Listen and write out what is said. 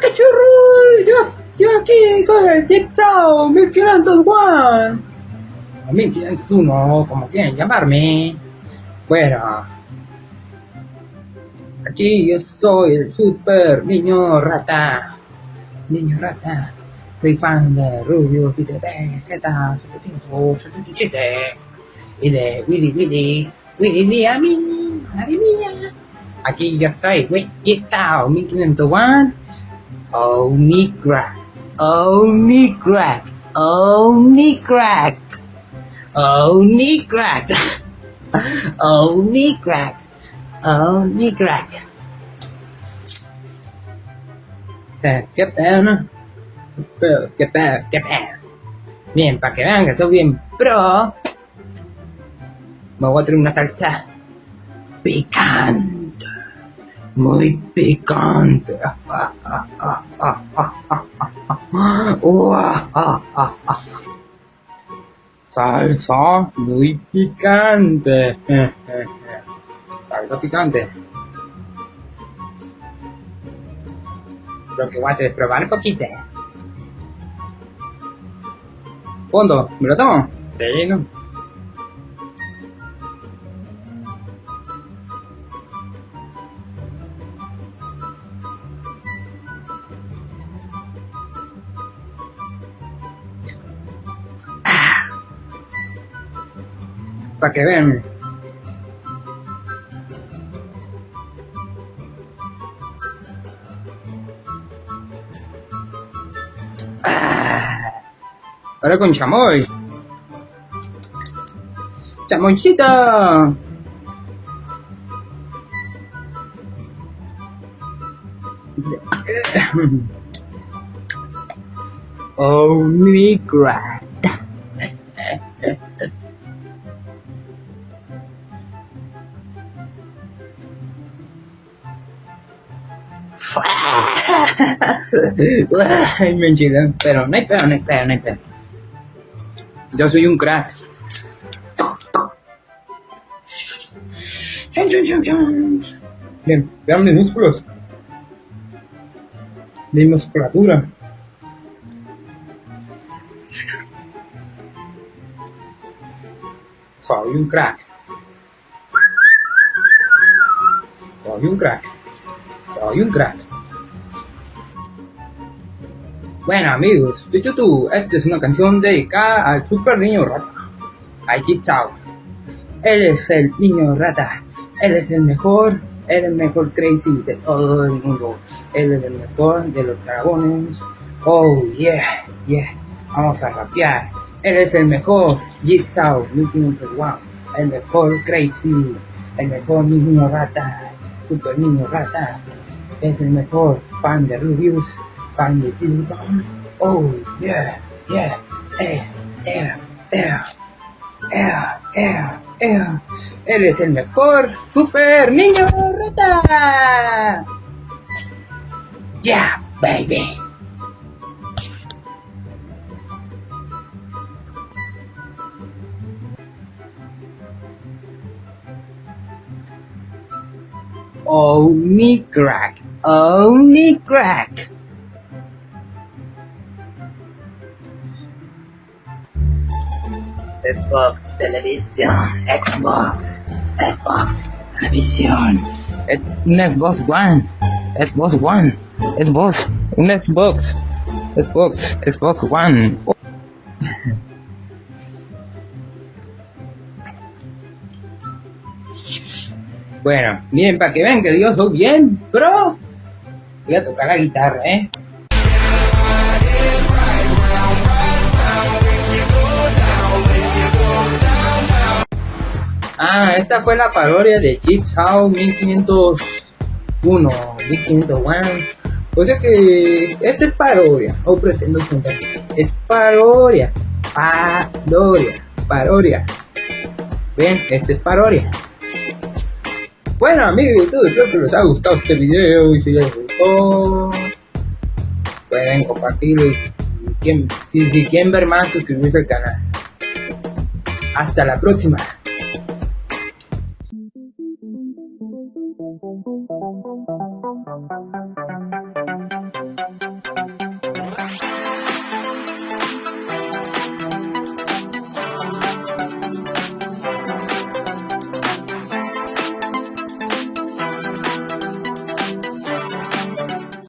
cachorro! Yo aquí soy el Jigsaw1501. 1501, como quieran llamarme. Bueno, aquí yo soy el super niño rata. Niño rata. Soy fan de Rubius y de Vegeta 777 y de Willy a mí, madre mía. Aquí yo soy Jigsaw1501. Only crack, only crack, only crack, only crack, only crack, only crack. Qué pena. Qué pedo. Bien, para que vean que soy bien pro, me voy a traer una salsa picante, muy picante. Salsa muy picante. Salsa picante. Lo que voy a hacer es probar un poquito. Fondo, ¿me lo tomo? Sí, ¿no? Para que vean. Ahora con chamoy. ¡Chamoycito! Only crack. Ay, mentira, pero no hay pedo. Yo soy un crack. Bien, vean mis músculos. Mi musculatura. Soy un crack. Soy un crack. Soy un crack. Bueno amigos de YouTube, esta es una canción dedicada al super niño rata, al Jigsaw. Él es el niño rata, él es el mejor crazy de todo el mundo. Él es el mejor de los dragones. Oh yeah, vamos a rapear. Él es el mejor Jigsaw1501, el mejor crazy, el mejor niño rata, super niño rata. Es el mejor fan de Rubius, fan de duden. Oh yeah, Él es el mejor super niño rata. Yeah, baby. Only crack. Xbox, televisión, Xbox, televisión, un Xbox One, Xbox One. Bueno, miren, para que vean que yo soy bien pro, voy a tocar la guitarra, Esta fue la parodia de Jigsaw1501. O sea que esta es parodia, o pretendo contar. Es parodia. Ven, esta es parodia. Bueno amigos de YouTube, espero que les haya gustado este video, y si les gustó pueden compartirlo, y si quieren ver más, suscribirse al canal. Hasta la próxima.